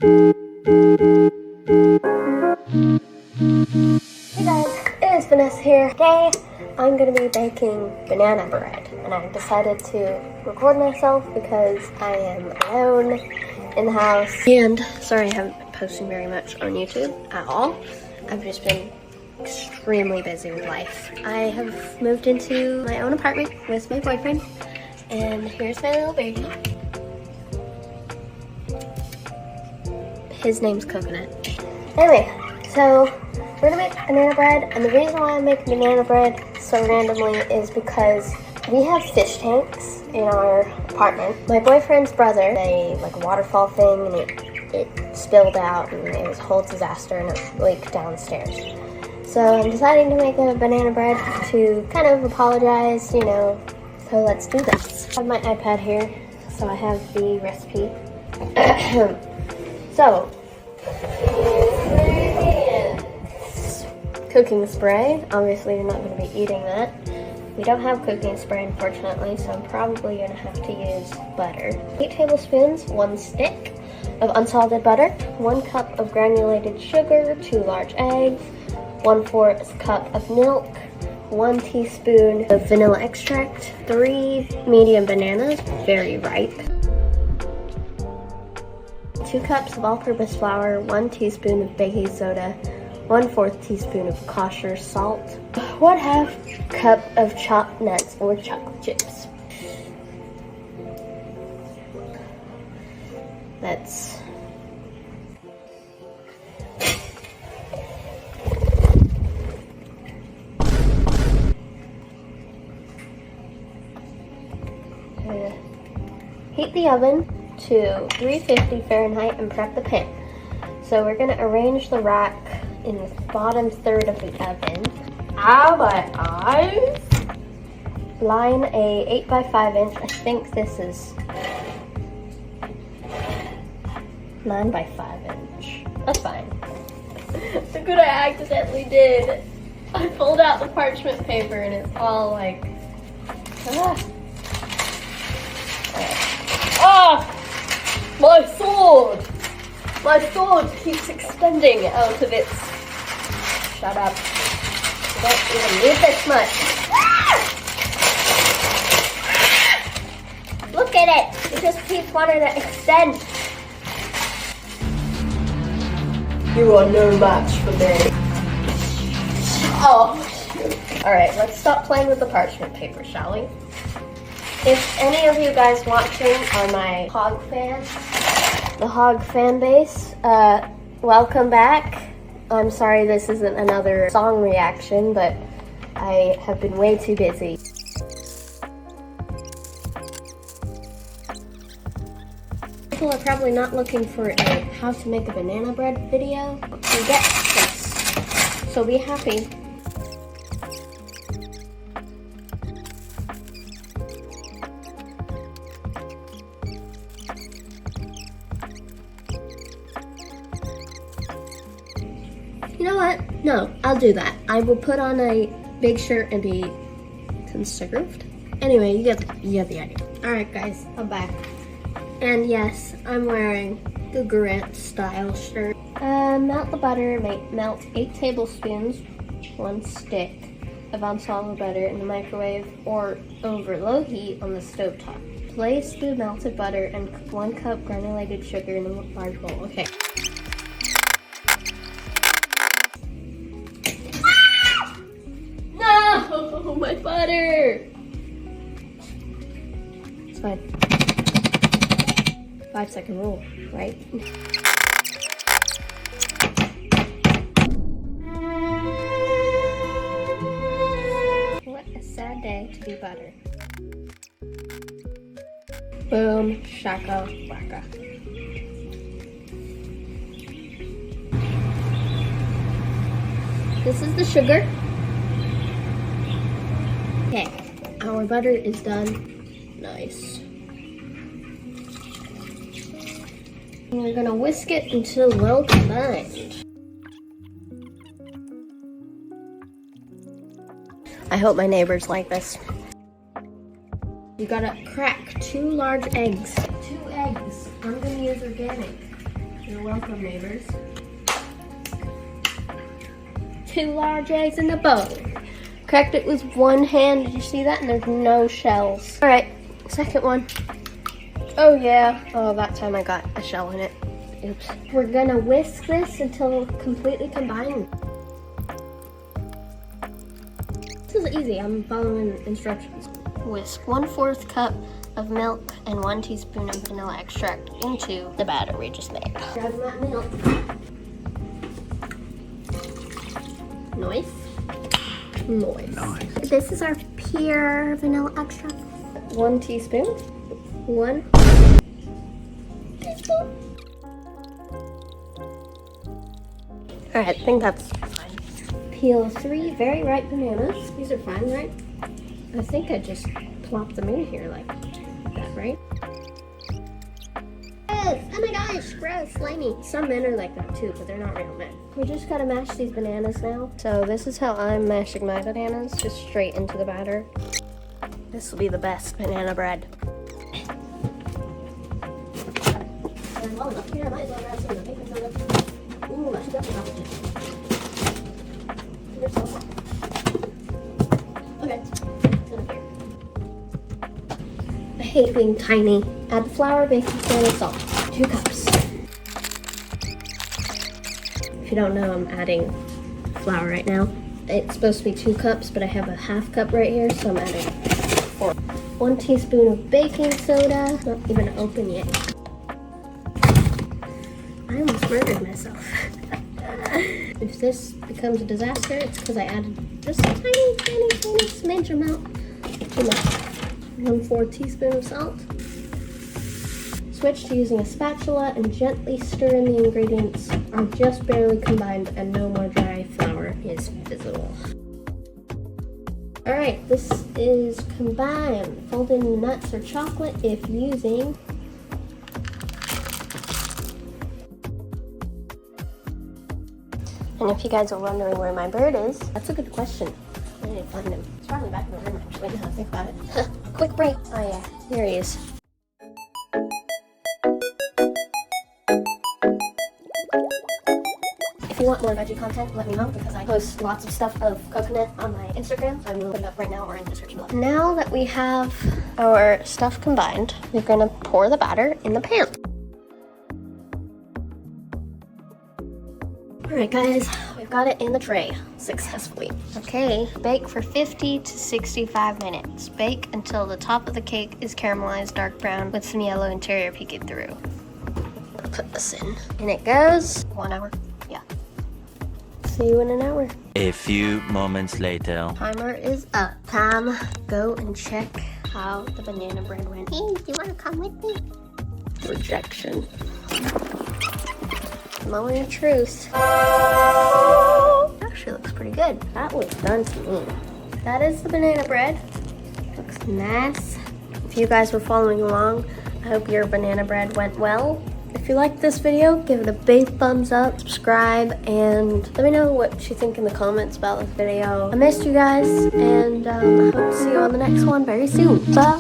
Hey guys, it is Vanessa here. Today I'm going to be baking banana bread, and I decided to record myself because I am alone in the house. And sorry I haven't been posting very much on YouTube at all. I've just been extremely busy with life. I have moved into my own apartment with my boyfriend, and here's my little baby. His name's Coconut. Anyway, so we're gonna make banana bread, and the reason why I'm making banana bread so randomly is because we have fish tanks in our apartment. My boyfriend's brother, a waterfall thing, and it spilled out, and it was a whole disaster, and it leaked downstairs. So I'm deciding to make a banana bread to kind of apologize, you know. So let's do this. I have my iPad here, so I have the recipe. So, cooking spray. Obviously, you're not going to be eating that. We don't have cooking spray, unfortunately, so I'm probably going to have to use butter. 8 tablespoons, 1 stick of unsalted butter, 1 cup of granulated sugar, 2 large eggs, 1/4 cup of milk, 1 teaspoon of vanilla extract, 3 medium bananas, very ripe, 2 cups of all-purpose flour, 1 teaspoon of baking soda, 1/4 teaspoon of kosher salt, 1/2 cup of chopped nuts or chocolate chips. That's heat the oven to 350 Fahrenheit and prep the pan. So we're going to arrange the rack in the bottom third of the oven. Ow, my eyes! Line a 8 by 5 inch. I think this is 9 by 5 inch. That's fine. Look what I accidentally did. I pulled out the parchment paper and it's all like, my sword! My sword keeps extending out of its... Shut up. You don't even need this much. Look at it! It just keeps wanting to extend. You are no match for me. Oh, shoot. Alright, let's stop playing with the parchment paper, shall we? If any of you guys watching are my Hog fans, the Hog fan base, welcome back. I'm sorry this isn't another song reaction, but I have been way too busy. People are probably not looking for a how to make a banana bread video. You get this, so be happy. You know what? No, I'll do that. I will put on a big shirt and be conserved. Anyway, you get the idea. Alright guys, I'm back. And yes, I'm wearing the Garrett style shirt. Melt the butter, melt 8 tablespoons, 1 stick of unsalted butter in the microwave or over low heat on the stovetop. Place the melted butter and 1 cup granulated sugar in a large bowl. Okay. Oh, my butter! It's fine. 5-second rule, right? What a sad day to be butter. Boom, shaka, waka. This is the sugar. Okay, our butter is done. Nice. And we're gonna whisk it until well combined. I hope my neighbors like this. You gotta crack 2 large eggs. 2 eggs. I'm gonna use organic. You're welcome, neighbors. 2 large eggs in the bowl. Cracked it with one hand. Did you see that? And there's no shells. All right, second one. Oh yeah. Oh, that time I got a shell in it. Oops. We're gonna whisk this until completely combined. This is easy. I'm following instructions. Whisk 1/4 cup of milk and 1 teaspoon of vanilla extract into the batter we just made. Grab that milk. Nice. This is our pure vanilla extract. 1 teaspoon. 1 teaspoon. All right, I think that's fine. Peel 3 very ripe bananas. These are fine, right? I think I just plopped them in here like that, right? Yes! Oh my gosh, gross, slimy. Some men are like that too, but they're not real men. We just gotta mash these bananas now. So this is how I'm mashing my bananas, just straight into the batter. This will be the best banana bread. And while I'm up here, I might as well grab some of the baking soda. Ooh, I should definitely have it. Okay. I hate being tiny. Add the flour, baking soda, salt. 2 cups. If you don't know, I'm adding flour right now. It's supposed to be 2 cups, but I have a 1/2 cup right here, so I'm adding 4. 1 teaspoon of baking soda. Not even open yet. I almost murdered myself. If this becomes a disaster, it's because I added just a tiny smidge amount. Too much. 1/4 teaspoon of salt. Switch to using a spatula and gently stir in the ingredients are just barely combined and no more dry flour is visible. All right, this is combined. Fold in the nuts or chocolate if using. And if you guys are wondering where my bird is, that's a good question. I need to find him. He's probably back in the room actually, now that I think about it. Quick break. Oh yeah, here he is. If you want more veggie content, let me know because I post lots of stuff of coconut on my Instagram. So I'm gonna put it up right now or in the description below. Now that we have our stuff combined, we're gonna pour the batter in the pan. All right, guys, we've got it in the tray successfully. Okay, bake for 50 to 65 minutes. Bake until the top of the cake is caramelized dark brown with some yellow interior peeking through. Put this in. And it goes 1 hour. Yeah. See you in an hour. A few moments later. Timer is up. Time go and check how the banana bread went. Hey, do you want to come with me? Rejection. Moment of truth. Actually looks pretty good. That was done to me. That is the banana bread. Looks nice. If you guys were following along, I hope your banana bread went well. If you liked this video, give it a big thumbs up, subscribe, and let me know what you think in the comments about this video. I missed you guys, and I hope to see you on the next one very soon. Bye.